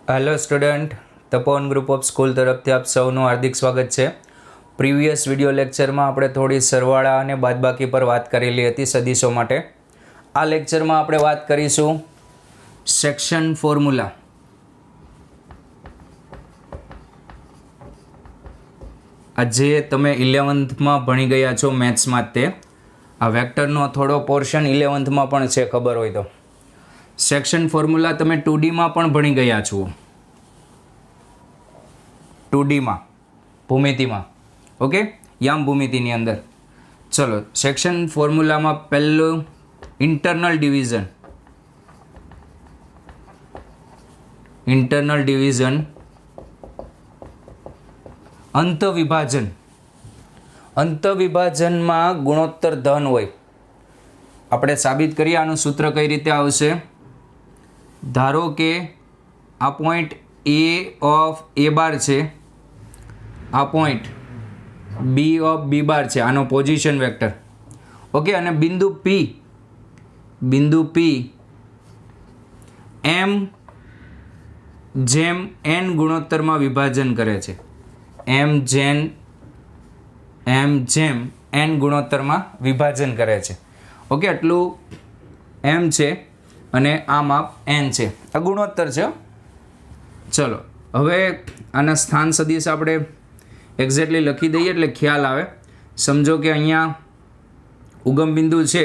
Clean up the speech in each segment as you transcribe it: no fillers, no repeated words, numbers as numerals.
Hello student, Tapovan group of school તરફથી આપ સૌનું હાર્દિક સ્વાગત છે. પ્રીવિયસ વિડીયો લેક્ચરમાં આપણે થોડી સરવાળા અને બાદબાકી પર વાત કરેલી હતી સદીશો માટે. આ લેક્ચરમાં આપણે વાત કરીશું સેક્શન ફોર્મ્યુલા. આજે તમે 11થમાં ભણી ગયા છો મેથ્સમાં. તે આ વેક્ટરનો થોડો પોર્શન 11થમાં પણ છે, ખબર હોય તો. સેક્શન ફોર્મ્યુલા તમે 2Dમાં પણ ભણી ગયા છો, 2Dમાં ભૂમિતિમાં. ઓકે, યામ ભૂમિતિની અંદર. ચલો, સેક્શન ફોર્મ્યુલામાં પહેલું ઇન્ટરનલ ડિવિઝન. ઇન્ટરનલ ડિવિઝન, અંતવિભાજન. અંતવિભાજનમાં ગુણોત્તર ધન હોય. આપણે સાબિત કરીએ આનું સૂત્ર કઈ રીતે આવશે. ધારો કે આ પોઈન્ટ A ઓફ A બાર છે, આ પોઈન્ટ B ઓફ B બાર છે, આનો પોઝિશન વેક્ટર. ઓકે, અને બિંદુ P M જેમ n ગુણોત્તરમાં વિભાજન કરે છે. M જેમ n ગુણોત્તરમાં વિભાજન કરે છે. ઓકે, આટલું M છે અને આ માપ n છે. આ ગુણોત્તર છે. ચલો, હવે આના સ્થાન સદિશ આપણે એક્ઝેક્ટલી લખી દઈએ એટલે ખ્યાલ આવે. સમજો કે અહીંયા ઉગમ બિંદુ છે.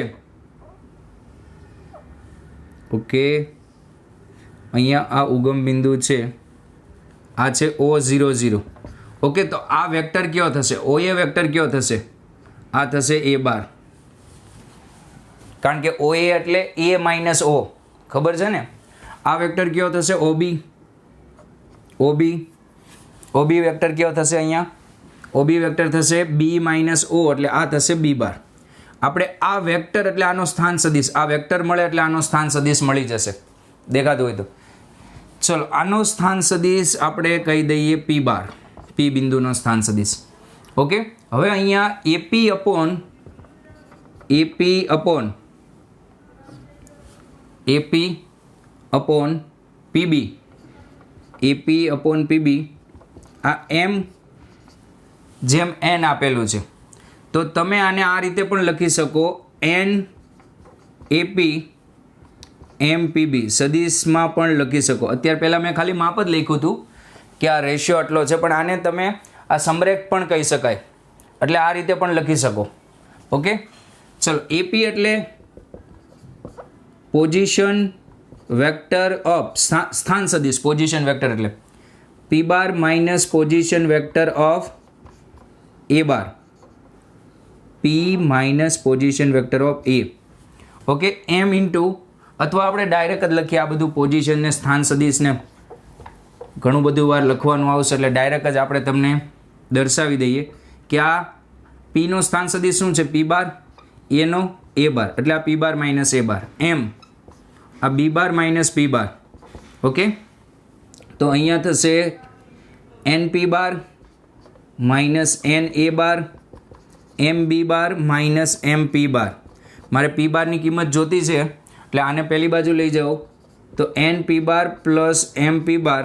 ઓકે, અહીંયા આ ઉગમ બિંદુ છે, આ છે O00. ઓકે, તો આ વેક્ટર કયો થશે? OA વેક્ટર કયો થશે? આ થશે A બાર. કારણ કે OA એટલે A માઇનસ O, ખબર છે ને. આ વેક્ટર કયો થશે? OB વેક્ટર કયો થશે? અહીંયા OB વેક્ટર થશે B માઇનસ O, એટલે આ થશે B બાર. આપણે આ વેક્ટર એટલે આનો સ્થાન સદિશ, આ વેક્ટર મળે એટલે આનો સ્થાન સદિશ મળી જશે, દેખાતું હોય તો. ચલો, આનો સ્થાન સદિશ આપણે કહી દઈએ P બાર, P બિંદુનો સ્થાન સદિશ. ઓકે, હવે અહીંયા AP અપોન PB, આ M જેમ n આપેલું છે, તો તમે આને આ રીતે પણ લખી શકો, n AP m PB સદિશમાં પણ લખી શકો. અત્યારે પહેલાં મેં ખાલી માપ જ લખ્યું હતું કે આ રેશિયો આટલો છે, પણ આને તમે આ સમરેખ પણ કહી શકાય, એટલે આ રીતે પણ લખી શકો. ઓકે, ચલો, AP એટલે પોઝિશન વેક્ટર ઓફ સ્થાન સદિશ. પોઝિશન વેક્ટર એટલે P bar minus position vector of A bar, P minus position vector of A. Okay, M into, અથવા આપણે ડાયરેક્ટ જ લખીએ. આ બધું પોઝિશન ને સ્થાન સદિશને ઘણું બધું વાર લખવાનું આવશે, એટલે ડાયરેક્ટ જ આપણે તમને દર્શાવી દઈએ કે આ Pનો સ્થાન સદિશ શું છે? P બાર, Aનો A બાર, એટલે આ P bar minus A bar, M આ B બાર માઇનસ P બાર. ઓકે, તો અહીંયા થશે NP બાર માઇનસ NA બાર, MB બાર માઇનસ MP બાર. મારે P બારની કિંમત જોતી છે, એટલે આને પહેલી બાજુ લઈ જાઓ, તો NP bar plus MP bar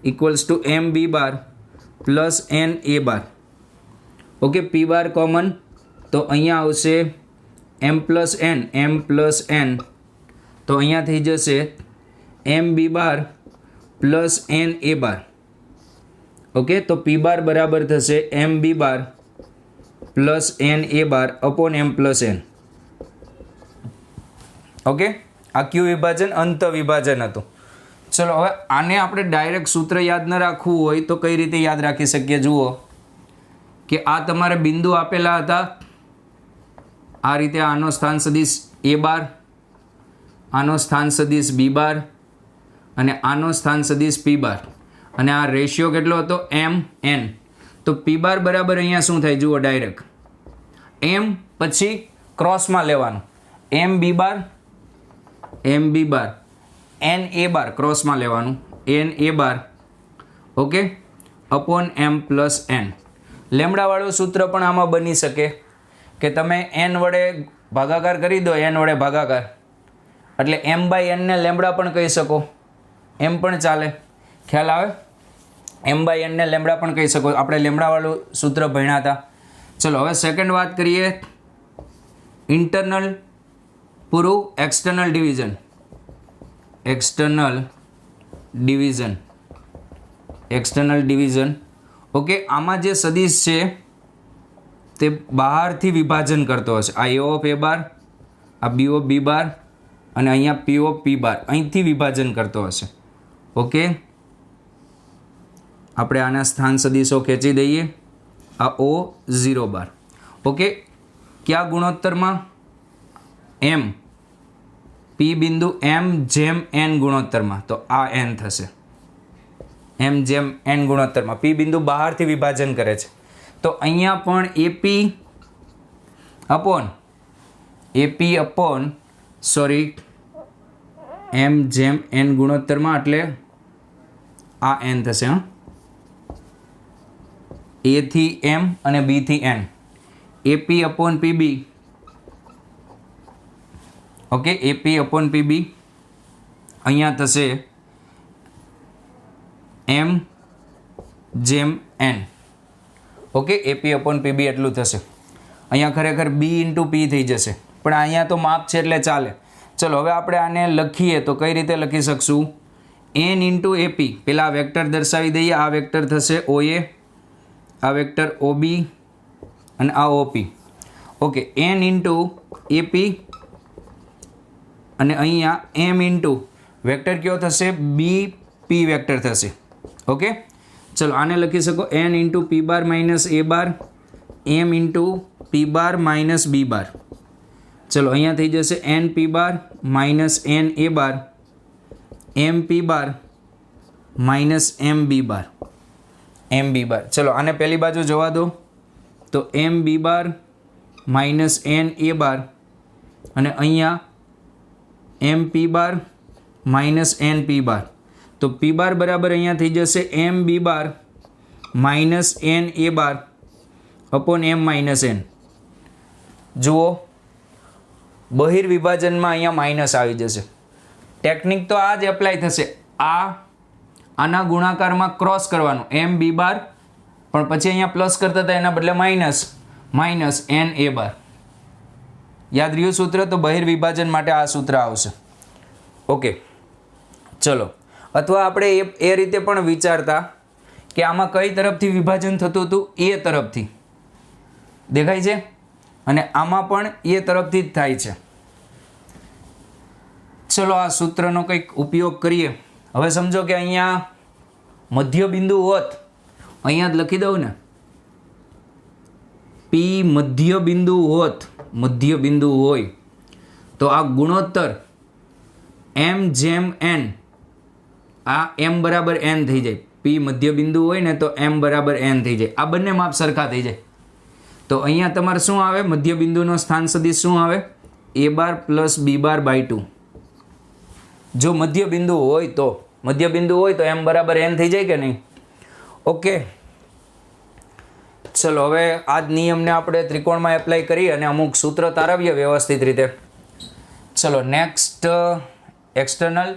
equals to MB bar plus NA bar. Okay, P bar common, તો અહીંયા આવશે M પ્લસ N, તો અહીંયા થઈ જશે MB bar plus NA bar. Okay, તો P બાર બરાબર થશે MB bar plus NA bar upon M plus N. Okay, આ ક્યુ વિભાજન અંત વિભાજન હતું. ચલો, હવે આને આપણે ડાયરેક્ટ સૂત્ર યાદ ન રાખવું હોય તો કઈ રીતે યાદ રાખી શકીએ? જુઓ કે આ તમારે બિંદુ આપેલા હતા, આ રીતે આનો સ્થાન સદિશ A બાર, આનો સ્થાન સદિશ B બાર અને આનો સ્થાન સદિશ P બાર, અને આ રેશિયો કેટલો હતો? MN. તો P બાર બરાબર અહીંયા શું થાય? જુઓ, ડાયરેક્ટ M પછી ક્રોસમાં લેવાનું, MB બાર MB બાર, NA બાર ક્રોસમાં લેવાનું, NA bar. Okay, upon M plus N. લેમડાવાળું સૂત્ર પણ આમાં બની શકે કે તમે n વડે ભાગાકાર કરી દો, n વડે ભાગાકાર, એટલે m બાય n ને લેમ્બડા પણ કહી શકો, એમ પણ ચાલે. ખ્યાલ આવે? એમ બાય એનને લેમડા પણ કહી શકો, આપણે લેમડાવાળું સૂત્ર ભણ્યા હતા. ચલો હવે સેકન્ડ વાત કરીએ, ઇન્ટરનલ પૂરું external division. External division okay. આમાં જે સદિશ છે તે બહારથી વિભાજન કરતો હશે. આ એ ઓફ એ બાર, આ બી ઓફ બી બાર અને અહીંયા પી ઓફ પી બાર અહીંથી વિભાજન કરતો હશે. ઓકે, આપણે આના સ્થાન સદિશો ખેંચી દઈએ. આ O 0 બાર. ઓકે, કયા ગુણોત્તરમાં? એમ પી બિંદુ એમ જેમ એન ગુણોત્તરમાં. તો આ એન થશે. એમ જેમ એન ગુણોત્તરમાં પી બિંદુ બહારથી વિભાજન કરે છે. તો અહીંયા પણ એપી અપોન એમ જેમ એન ગુણોત્તરમાં, એટલે આ એન થશે. એ થી એમ અને બી થી N. AP upon PB. Okay, AP upon PB અહીંયા થશે એમ જેમ એન. ઓકે, એપી અપોન પીબી એટલું થશે. અહીંયા ખરેખર બી ઇન્ટુ પી થઈ જશે, પણ અહીંયા તો માપ છે એટલે ચાલે. ચલો હવે આપણે આને લખીએ તો કઈ રીતે લખી શકશું? N into AP. પહેલાં આ વેક્ટર દર્શાવી દઈએ. આ વેક્ટર થશે OA, આ વેક્ટર OB અને આ OP. Okay, N into AP અને અહીંયા એમ ઇન્ટુ વેક્ટર કયો થશે? BP વેક્ટર થશે. ઓકે, ચલો આને લખી શકો એન ઇન્ટુ પી બાર માઇનસ એ બાર, એમ ઇન્ટુ પી બાર માઇનસ બી બાર. ચલો અહીંયા થઈ જશે N P bar minus N એ બાર, એમ પી બાર માઇનસ એમ બી બાર. ચલો આને પહેલી બાજુ જવા દો. તો એમ બી બાર માઇનસ એન એ બાર અને અહીંયા એમ પી બાર માઇનસ એન પી બાર. તો પી બાર બરાબર અહીંયા થઈ જશે એમ બી બાર માઇનસ એન એ બાર અપોન એમ માઇનસ એન. જુઓ, બહિર્વિભાજનમાં અહીંયા માઇનસ આવી જશે. ટેકનિક તો આ જ એપ્લાય થશે. આના ગુણાકારમાં ક્રોસ કરવાનું એમ બી બાર, પણ પછી અહીંયા પ્લસ કરતા હતા એના બદલે માઇનસ એન એ બાર. યાદ રહ્યું સૂત્ર? તો બહિર્વિભાજન માટે આ સૂત્ર આવશે. ઓકે, ચલો. અથવા આપણે એ રીતે પણ વિચારતા કે આમાં કઈ તરફથી વિભાજન થતું હતું? એ તરફથી. દેખાય છે? અને આમાં પણ એ તરફથી જ થાય છે. ચલો આ સૂત્રનો કંઈક ઉપયોગ કરીએ. હવે સમજો કે અહીંયા મધ્ય બિંદુ હોત, અહીંયા જ લખી દઉં ને, પી મધ્ય બિંદુ હોય તો આ ગુણોત્તર એમ જેમ એન, આ એમ બરાબર એન થઈ જાય. પી મધ્ય બિંદુ હોય ને તો એમ બરાબર એન થઈ જાય. આ બંને માપ સરખા થઈ જાય. તો અહીંયા તમારે શું આવે? મધ્ય બિંદુનો સ્થાન સદિશ શું આવે? એ bar plus B bar by 2. જો મધ્ય બિંદુ હોય તો એમ બરાબર એન થઈ જાય કે નહીં? ઓકે, ચલો હવે આ જ નિયમને આપણે ત્રિકોણમાં એપ્લાય કરી અને અમુક સૂત્ર તારવીએ વ્યવસ્થિત રીતે. ચલો નેક્સ્ટ એક્સટર્નલ.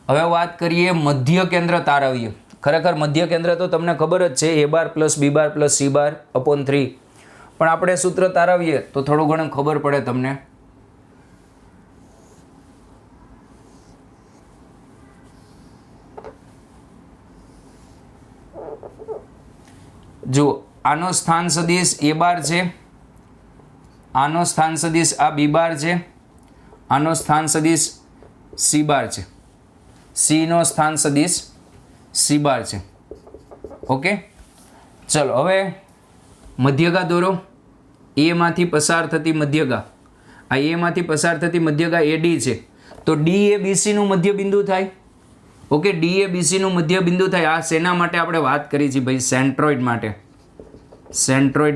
હવે વાત કરીએ મધ્ય કેન્દ્ર તારવીએ. ખરેખર મધ્ય કેન્દ્ર તો તમને ખબર જ છે, એ bar plus B bar plus C બાર અપોન 3. પણ આપણે સૂત્ર તારવીએ તો થોડું ઘણું ખબર પડે તમને. જુઓ, આનો સ્થાન સદિશ એ બાર છે, આનો સ્થાન સદિશ આ બી બાર છે, આનો સ્થાન સદિશ સી બાર છે, સી નો સ્થાન સદિશ સી બાર છે. ઓકે, ચલો હવે મધ્યગા દોરો. એ માંથી પસાર થતી મધ્યગા, આ એ માંથી પસાર થતી મધ્યગા એ ડી છે. તો ડી એ બીસી નું મધ્ય બિંદુ થાય. ઓકે, ડી એ બીસી નું મધ્ય બિંદુ થાય. આ શેના માટે આપણે વાત કરી છે ભાઈ? સેન્ટ્રોઇડ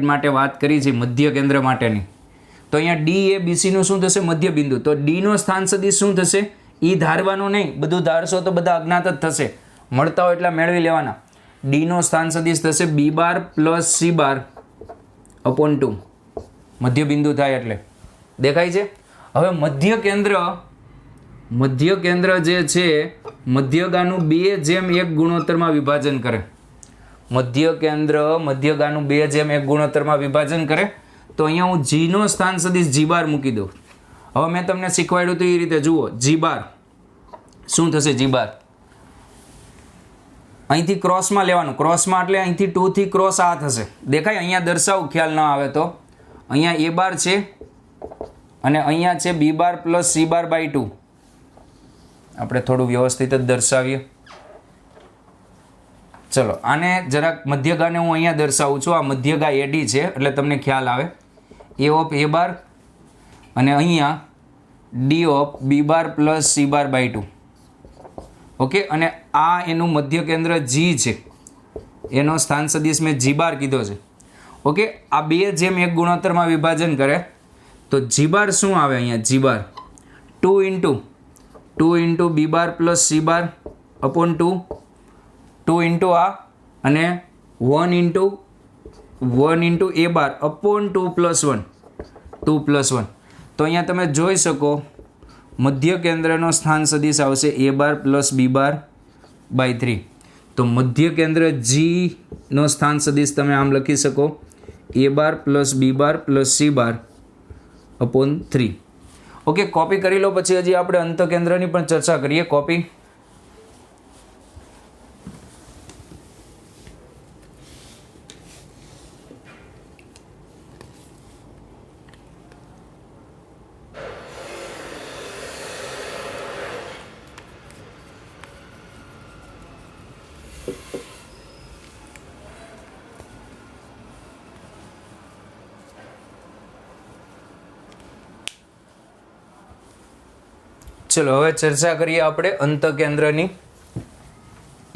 માટે વાત કરી છે, મધ્ય કેન્દ્ર માટેની. તો અહીંયા ડી એ બીસી નું શું થશે? મધ્ય બિંદુ. તો ડી નો સ્થાન સદિશ શું થશે? એ ધારવાનું નહીં, બધું ધારશો તો બધા અજ્ઞાત જ થશે. મળતા હોય એટલા મેળવી લેવાના. ડી નો સ્થાન સદિશ થશે બી બાર પ્લસ સી બાર અપોન 2. મધ્ય બિંદુ થાય એટલે દેખાય છે. હવે મધ્ય કેન્દ્ર મધ્ય કેન્દ્ર જે છે મધ્યગાનું 2:1 ગુણોત્તરમાં વિભાજન કરે. મધ્ય કેન્દ્ર મધ્યગાનું 2:1 ગુણોત્તરમાં વિભાજન કરે. તો અહીંયા હું જીનો સ્થાન સદિશ જી બાર મૂકી દઉં. હવે મેં તમને શીખવાડ્યું તો એ રીતે જુઓ. જી બાર શું થશે? જી બાર અહીંથી ક્રોસમાં લેવાનું. ક્રોસમાં એટલે અહીંથી 2 થી ક્રોસ આ થશે. દેખાય? અહીંયા દર્શાવું ખ્યાલ ન આવે તો. અહીંયા એ બાર છે અને અહીંયા છે બી bar plus C bar by 2. આપણે થોડું વ્યવસ્થિત જ દર્શાવીએ. ચલો આને જરાક મધ્યગાને હું અહીંયા દર્શાવું છું. આ મધ્યગા એડી છે એટલે તમને ખ્યાલ આવે. એ ઓફ એ બાર અને અહીંયા D of B bar plus C bar by 2. Okay, અને આ એનું મધ્ય કેન્દ્ર જી છે, એનો સ્થાન સદિશ મેં જી બાર કીધો છે. ઓકે, આ 2:1 ગુણોત્તરમાં વિભાજન કરે તો જી બાર શું આવે? અહીંયા જી બાર 2 ઇન્ટુ બી બાર પ્લસ સી બાર અપોન 2 ઇન્ટુ આ અને 1 ઇન્ટુ એ બાર અપોન 2 પ્લસ 1. તો અહીંયા તમે જોઈ શકો મધ્ય કેન્દ્રનો સ્થાન સદિશ આવશે એ bar plus B bar by 3. તો મધ્ય કેન્દ્ર જીનો સ્થાન સદિશ તમે આમ લખી શકો એ bar plus B bar plus C બાર અપોન 3. ઓકે, કોપી કરી લો. પછી હજી આપણે અંતકેન્દ્રની પણ ચર્ચા કરીએ. કોપી. ચલો હવે ચર્ચા કરીએ આપણે અંતકેન્દ્રની.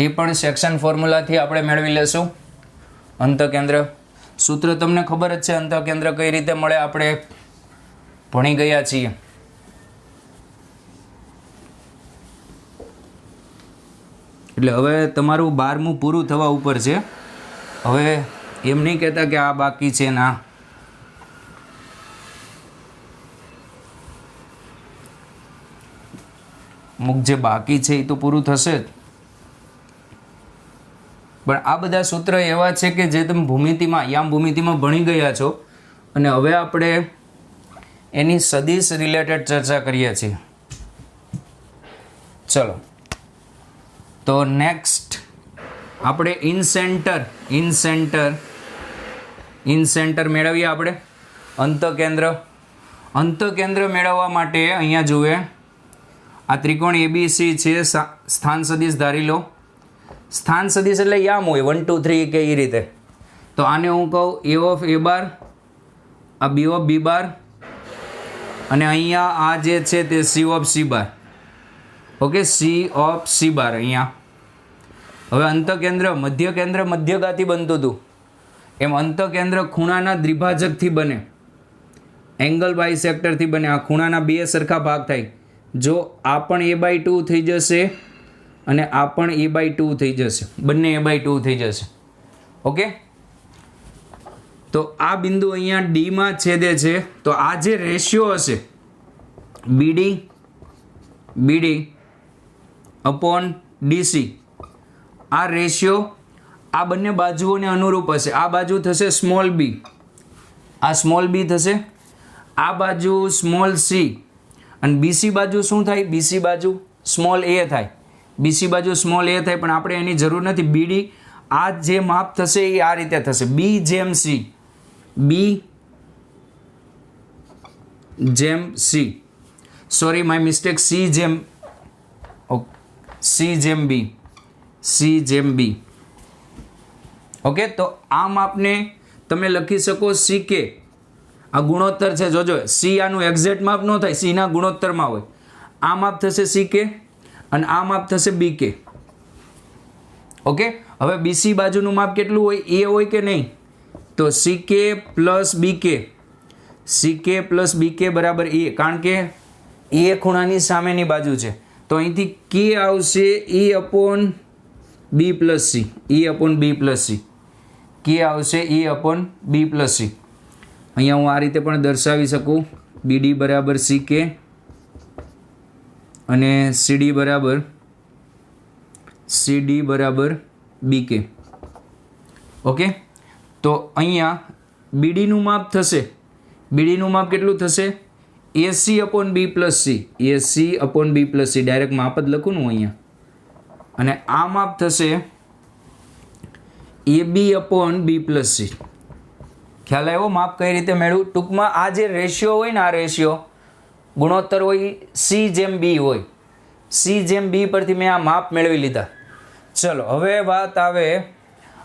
એ પણ સેક્શન ફોર્મ્યુલાથી આપણે મેળવી લેશું. અંતકેન્દ્ર સૂત્ર તમને ખબર જ છે. અંતકેન્દ્ર કઈ રીતે મળે આપણે ભણી ગયા છીએ. એટલે હવે તમારું 12મું પૂરું થવા ઉપર છે. હવે એમ નહીં કહેતા કે આ બાકી છે ના. અમુક જે બાકી છે એ તો પૂરું થશે જ. પણ આ બધા સૂત્ર એવા છે કે જે તમે ભૂમિતિમાં યામ ભૂમિતિમાં ભણી ગયા છો અને હવે આપણે એની સદિશ રિલેટેડ ચર્ચા કરીએ છીએ. ચલો તો નેક્સ્ટ આપણે ઇન સેન્ટર મેળવીએ આપણે. અંતકેન્દ્ર મેળવવા માટે અહીંયા જુએ આ ત્રિકોણ એબીસી છે. સ્થાન સદિશ ધારી લો. સ્થાન સદિશ એટલે યામ હોય 1 2 3 કે એ રીતે. તો આને હું કહું એ ઓફ એ બાર, આ બી ઓફ બી બાર અને અહીંયા આ જે છે તે C of C bar. Okay, C of C bar અહીંયા. હવે અંતકેન્દ્ર મધ્ય કેન્દ્ર મધ્યગાથી બનતું હતું એમ અંતકેન્દ્ર ખૂણાના દ્વિભાજકથી બને, એંગલ બાયસેક્ટરથી બને. આ ખૂણાના 2 સરખા ભાગ થાય. જો આ પણ એ બાય 2 થઈ જશે અને આ પણ એ બાય 2 થઈ જશે, બંને એ બાય 2 થઈ જશે. ઓકે, તો આ બિંદુ અહીંયા ડીમાં છેદે છે. તો આ જે રેશિયો હશે બીડી અપોન ડીસી, આ રેશિયો આ બંને બાજુઓને અનુરૂપ હશે. આ બાજુ થશે સ્મોલ બી, આ સ્મોલ બી થશે, આ બાજુ સ્મોલ સી અને બીસી બાજુ શું થાય? બીસી બાજુ સ્મોલ એ થાય. બીસી બાજુ સ્મોલ એ થાય પણ આપણે એની જરૂર નથી. બીડી આ જે માપ થશે એ આ રીતે થશે બી જેમ સી, બી જેમ C, sorry my mistake, C જેમ બી, સી જેમ બી. ઓકે, તો આ માપને તમે લખી શકો સી કે. આ ગુણોત્તર છે, જોજો સી આનું એક્ઝેક્ટ માપ ન થાય, સી ના ગુણોત્તરમાં હોય. આ માપ થશે સી કે અને આ માપ થશે બી કે. ઓકે, હવે બીસી બાજુનું માપ કેટલું હોય? એ હોય કે નહીં? તો સી કે પ્લસ બી કે, સી કે પ્લસ બી કે બરાબર એ, કારણ કે એ ખૂણાની સામેની બાજુ છે. તો અહીંથી કે આવશે એ અપોન બી પ્લસ સી, એ અપોન બી પ્લસ સી, કે આવશે એ અપોન બી પ્લસ સી. અહીંયા હું આ રીતે પણ દર્શાવી શકું બીડી બરાબર સી કે અને CD બરાબર BK. ઓકે, તો અહીંયા BDનું માપ થશે, BDનું માપ કેટલું થશે? AC/B+C, AC/B+C, ડાયરેક્ટ માપ જ લખું ને હું અહીંયા. અને આ માપ થશે AB/B+C. ખ્યાલ આવ્યો માપ કઈ રીતે મેળવું? ટૂંકમાં આ જે રેશિયો હોય ને, આ રેશિયો ગુણોત્તર હોય C/B હોય, C/B પરથી મેં આ માપ મેળવી લીધા. ચલો હવે વાત આવે,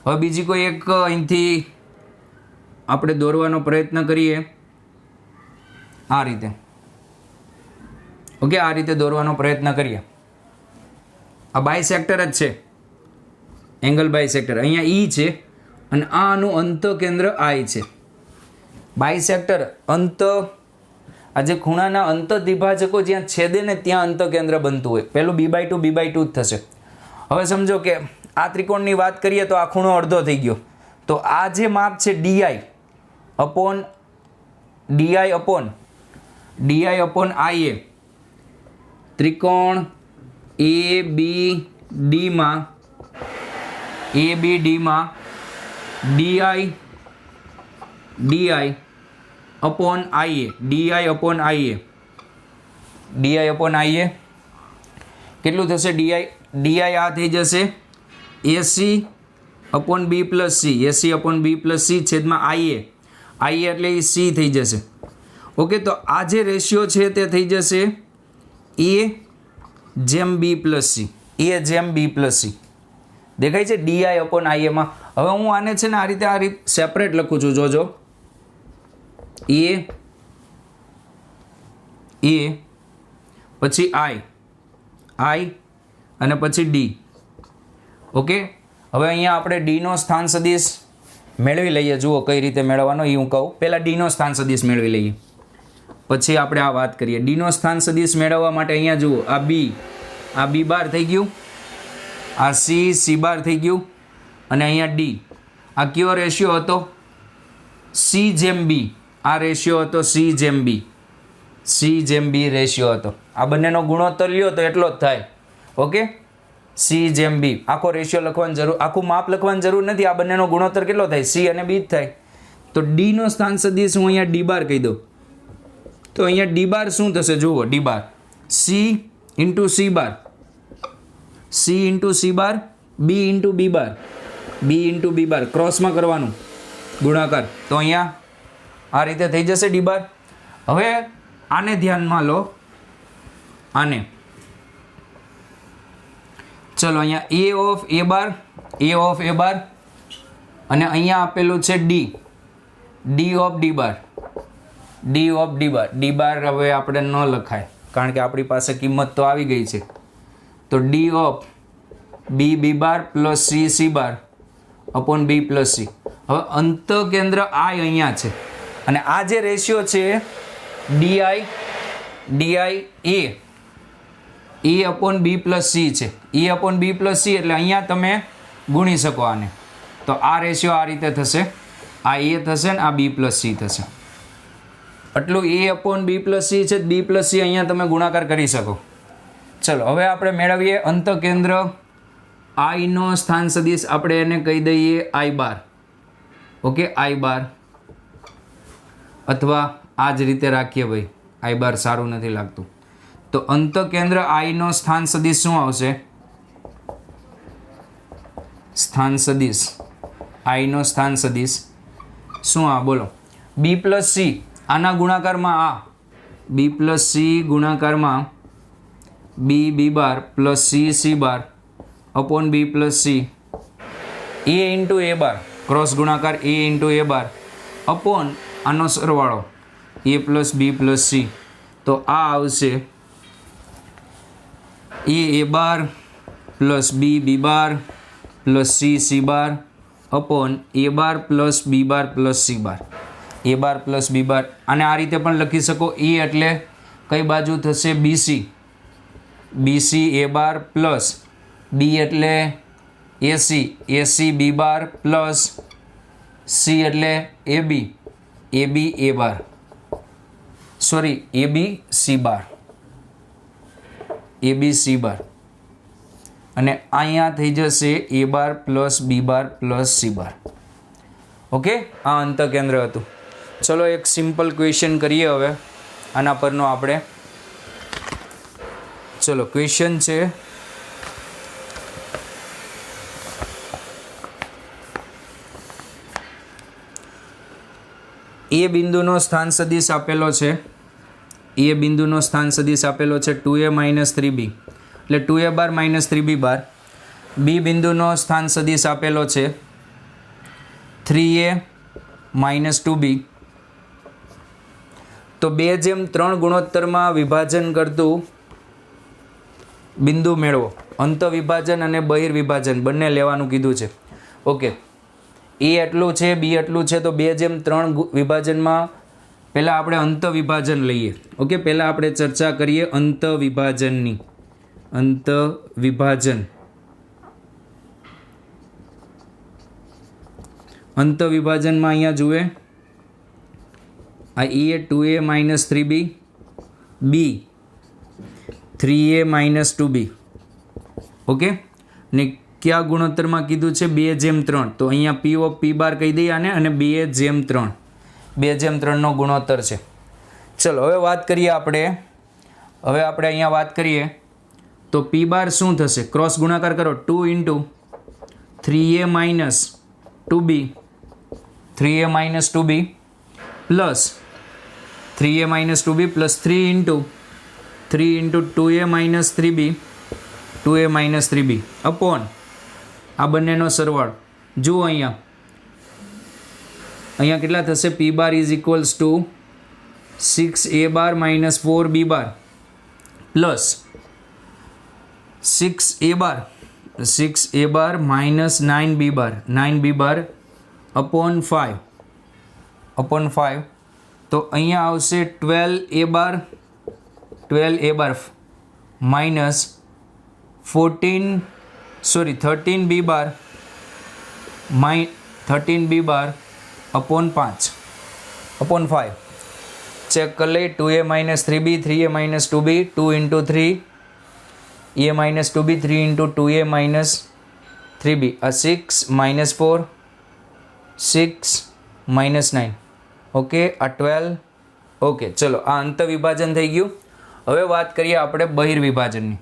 હવે બીજી કોઈ એક અહીંથી આપણે દોરવાનો પ્રયત્ન કરીએ આ રીતે. ઓકે, આ રીતે દોરવાનો પ્રયત્ન કરીએ. આ બાયસેક્ટર જ છે, એંગલ બાયસેક્ટર. અહીંયા E છે અને આનું અંત કેન્દ્ર I છે. બાયસેક્ટર અંત, આ જે ખૂણાના અંત દ્વિભાજકો જ્યાં છેદે ને ત્યાં અંત કેન્દ્ર બનતું હોય. પહેલું B/2 B/2 જ થશે. હવે સમજો કે આ ત્રિકોણની વાત કરીએ તો આ ખૂણો અડધો થઈ ગયો. તો આ જે માપ છે DI/IA, ત્રિકોણ ABD માં DI/IA કેટલું થશે? DI આ થઈ જશે AC/B+C છેદમાં IA એટલે એ C થઈ જશે. ઓકે, તો આ જે રેશિયો છે તે થઈ જશે A/B+C, A/B+C. દેખાય છે DI/IA માં. હવે હું આને છે ને આ રીતે સેપરેટ લખું છું, જોજો. A પછી I અને પછી D. ઓકે, હવે અહીંયા આપણે D નો સ્થાન સદિશ મેળવી લઈએ. જુઓ કઈ રીતે મેળવવાનો એ હું કહું. પહેલાં D નો સ્થાન સદિશ મેળવી લઈએ, પછી આપણે આ વાત કરીએ. D નો સ્થાન સદિશ મેળવવા માટે અહીંયા જુઓ, આ B થઈ ગયું, આ C થઈ ગયું, અને અહીંયા D. આ કયો રેશિયો હતો? C/B. આ રેશિયો હતો C/B રેશિયો હતો. આ બંનેનો ગુણોત્તર લ્યો તો એટલો જ થાય. Okay, C/B. આખો રેશિયો લખવાની જરૂર, આખું માપ લખવાની જરૂર નથી. આ બંનેનો ગુણોત્તર કેટલો થાય? C અને B જ થાય. તો D નો સ્થાન સદિશ હું અહીંયા D બાર કહી દઉં. તો અહીંયા D બાર શું થશે? જુઓ, D બાર C into C બાર, C into C બાર, B into B બાર, B into B બાર, ક્રોસમાં કરવાનું ગુણાકાર. તો અહીંયા આ રીતે થઈ જશે D બાર. હવે આને ધ્યાનમાં લો, આને. ચલો, અહીંયા A of A બાર અને અહીંયા આપેલું છે D of D bar. D બાર હવે આપણે ન લખાય કારણ કે આપણી પાસે કિંમત તો આવી ગઈ છે. તો D of B bar plus C bar upon B+C. હવે અંત કેન્દ્ર I અહીંયા છે અને આ જે રેશિયો છે DI/A/B+C છે. E/B+C એટલે અહીંયા તમે ગુણી શકો આને. તો આ રેશિયો આ રીતે થશે, આ A થશે ને આ B+C થશે. આટલું A/B+C છે, B+C અહીંયા તમે ગુણાકાર કરી શકો. ચલો હવે આપણે મેળવીએ અંત કેન્દ્ર I નો સ્થાન સદિશ. આપણે એને કહી દઈએ I બાર. ઓકે, I બાર, અથવા આ જ રીતે રાખીએ ભાઈ, I બાર સારું નથી લાગતું. તો અંત કેન્દ્ર I નો સ્થાન સદિશ શું આવશે? સ્થાન સદિશ I નો સ્થાન સદિશ શું આ? બોલો. B+C આના ગુણાકારમાં આ B+C ગુણાકારમાં B bar plus C bar upon B+C, A into A bar, cross ગુણાકાર A into A bar upon આનો સરવાળો A પ્લસ B+C. તો આ આવશે A bar plus B bar plus C bar upon A bar plus B bar plus C bar. A bar plus B બાર. આને આ રીતે પણ લખી શકો. E એટલે કઈ બાજુ થશે? BC A bar plus B એટલે AC B bar plus C એટલે AB A bar, sorry AB C bar, A B C bar અને અહીંયા થઈ જશે A bar plus B bar plus C bar. Okay, આ અંતકેન્દ્ર હતું. ચલો એક સિમ્પલ ક્વેશ્ચન કરીએ હવે આના પરનો આપણે. ચલો ક્વેશ્ચન છે એ બિંદુનો સ્થાન સદિશ આપેલો છે. એ બિંદુનો સ્થાન સદિશ આપેલો છે 2a માઇનસ 3b એટલે 2a બાર માઇનસ 3b બાર. બી બિંદુનો સ્થાન સદિશ આપેલો છે 3a માઇનસ 2b. તો 2:3 ગુણોત્તરમાં વિભાજન કરતું બિંદુ મેળવો. અંત વિભાજન અને બહિર્વિભાજન બંને લેવાનું કીધું છે. ઓકે, એ એટલું છે, બી એટલું છે, તો 2:3 વિભાજનમાં પહેલાં આપણે અંત વિભાજન લઈએ. ઓકે, પહેલાં આપણે ચર્ચા કરીએ અંત વિભાજનની. અંત વિભાજન, અંત વિભાજનમાં અહીંયા જુએ આ એ 2a માઇનસ 3b, બી 3a માઇનસ 2b. ઓકે, ને કયા ગુણોત્તરમાં કીધું છે 2:3. તો અહીંયા પી ઓફ પી બાર કહી દઈએ આને અને 2:3. 2:3નો ગુણોત્તર છે. ચલો હવે વાત કરીએ આપણે. હવે આપણે અહીંયા વાત કરીએ તો પી બાર શું થશે? ક્રોસ ગુણાકાર કરો. 2 into 3a minus 2b, 3a minus 2b plus 3a minus 2b plus 3 into 2a minus 3b, 2a minus 3b upon આ બંનેનો સરવાળો. જુઓ અહીંયા કેટલા થશે? P bar is equals to 6a bar minus 4b bar plus 6a bar minus 9b bar, 9b bar upon 5. તો અહીંયા આવશે 12a bar minus 13b bar 13b bar upon 5. Check કરી લઈએ. 2a minus 3b, 3a minus 2b, 2 into 3 a minus 2b, 3 into 2a minus 3b. આ 6 minus 4, 6 minus 9. Okay, આ 12. Okay, ચલો આ અંત વિભાજન થઈ ગયું. હવે વાત કરીએ આપણે બહિર્વિભાજનની.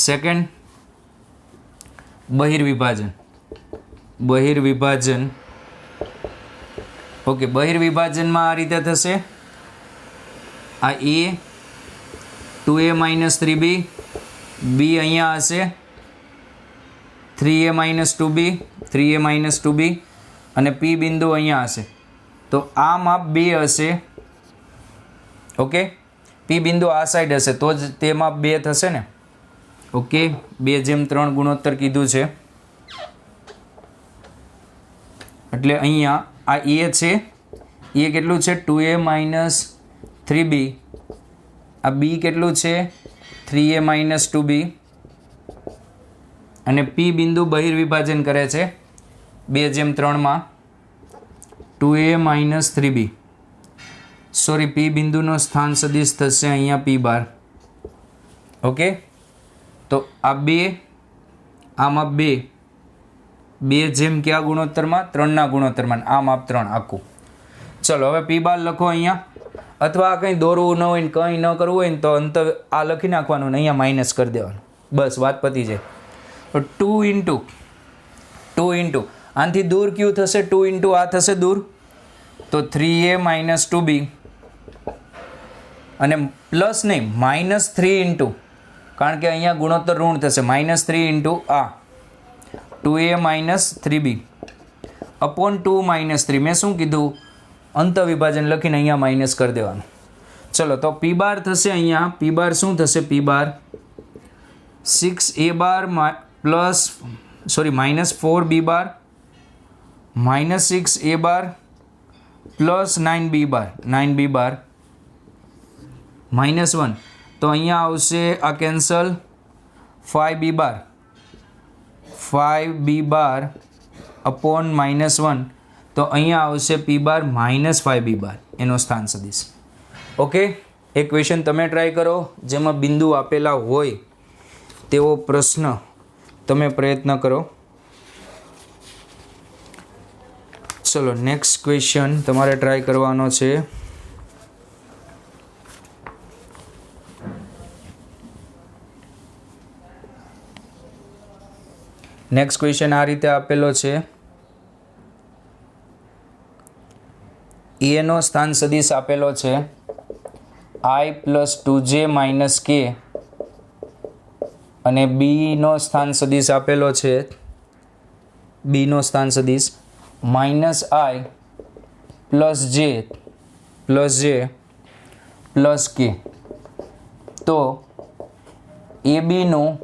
સેકન્ડ, બહિર્વિભાજન. ઓકે, બહિર્વિભાજનમાં આ રીતે થશે. આ એ 2a માઇનસ 3b, બી અહીંયા હશે 3a minus 2b, 3a minus 2b અને પી બિંદુ અહીંયા હશે. તો આ માપ 2 હશે. ઓકે, પી બિંદુ આ સાઈડ હશે તો જ તે માપ 2 થશે ને. ઓકે, 2:3 ગુણોત્તર કીધું છે એટલે અહીંયા આ એ છે. એ કેટલું છે? 2a minus 3b. આ બી કેટલું છે? 3a માઇનસ 2b અને પી બિંદુ બહિર્વિભાજન કરે છે 2:3માં 2a માઇનસ 3b. સોરી, પી બિંદુનો સ્થાન સદિશ થશે અહીંયા પી બાર. ઓકે, તો આ 2, આમાં 2 જેમ કયા ગુણોત્તરમાં? 3ના ગુણોત્તરમાં. આ માપ 3 આખું. ચલો હવે પી બાર લખો અહીંયા. અથવા કંઈ દોરવું ન હોય ને કંઈ ન કરવું હોય ને તો અંત આ લખી નાખવાનું ને અહીંયા માઇનસ કરી દેવાનું. બસ વાત પતી જાય. 2 ઇન્ટુ આનાથી દૂર કયું થશે? 2 ઇન્ટુ આ થશે દૂર તો 3a માઇનસ 2b અને પ્લસ નહીં માઇનસ 3 ઇન્ટુ, કારણ કે અહીંયા ગુણોત્તર ઋણ થશે, માઇનસ 3 ઇન્ટુ આ 2a minus 3b upon 2 minus 3. મેં શું કીધું? અંત વિભાજન લખીને અહીંયા માઇનસ કરી દેવાનું. ચલો તો પી બાર થશે અહીંયા. પી બાર શું થશે? પી બાર 6a બાર plus minus 4b bar minus 6a બાર પ્લસ 9b બાર માઇનસ 1. તો અહીંયા આવશે આ કેન્સલ 5b બાર અપોન માઇનસ 1. તો અહીંયા આવશે પી બાર માઇનસ 5b બાર એનો સ્થાન સદિશ. ઓકે, એ ક્વેશ્ચન તમે ટ્રાય કરો, જેમાં બિંદુ આપેલા હોય તેવો પ્રશ્ન તમે પ્રયત્ન કરો. ચલો નેક્સ્ટ ક્વેશ્ચન તમારે ટ્રાય કરવાનો છે. નેક્સ્ટ ક્વેશ્ચન આ રીતે આપેલો છે. એ નો સ્થાન સદિશ આપેલો છે i + 2j - k અને બી નો સ્થાન સદિશ આપેલો છે, બી નો સ્થાન સદિશ -i + j + k. તો એબીનું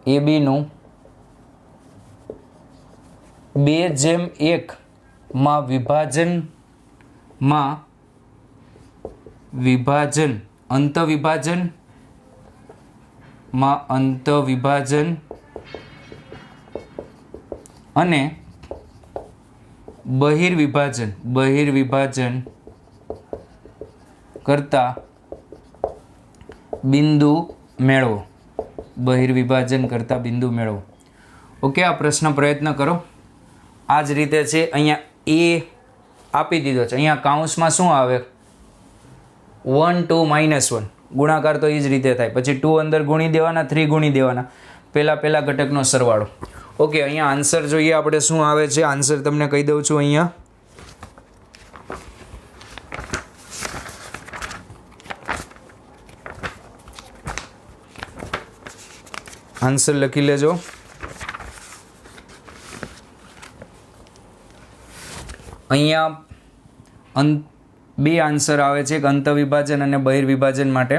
2:1 માં અંતવિભાજન અને બહિર્વિભાજન કરતા બિંદુ મેળવો. ઓકે, આ પ્રશ્ન પ્રયત્ન કરો. આ જ રીતે છે. અહીંયા એ આપી દીધો છે, અહીંયા કાઉન્સમાં શું આવે 1 2 -1 ગુણાકાર તો એ જ રીતે થાય. પછી 2 અંદર ગુણી દેવાના, 3 ગુણી દેવાના, પહેલા ઘટકનો સરવાળો. ઓકે, અહીંયા આન્સર જોઈએ આપણે શું આવે છે. આન્સર તમને કહી દઉં છું. અહીંયા આન્સર લખી લેજો. અહીંયા 2 આન્સર આવે છે, અંતવિભાજન અને બહિર્વિભાજન માટે.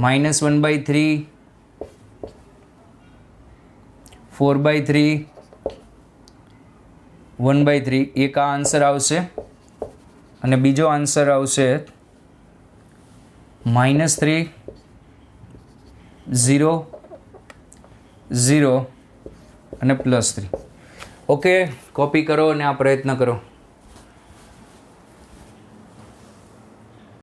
-1/3, 4/3, 1/3 એક આ આન્સર આવશે. અને બીજો આન્સર આવશે -3, 0, 0 અને +3. ઓકે, કોપી કરો અને આ પ્રયત્ન કરો.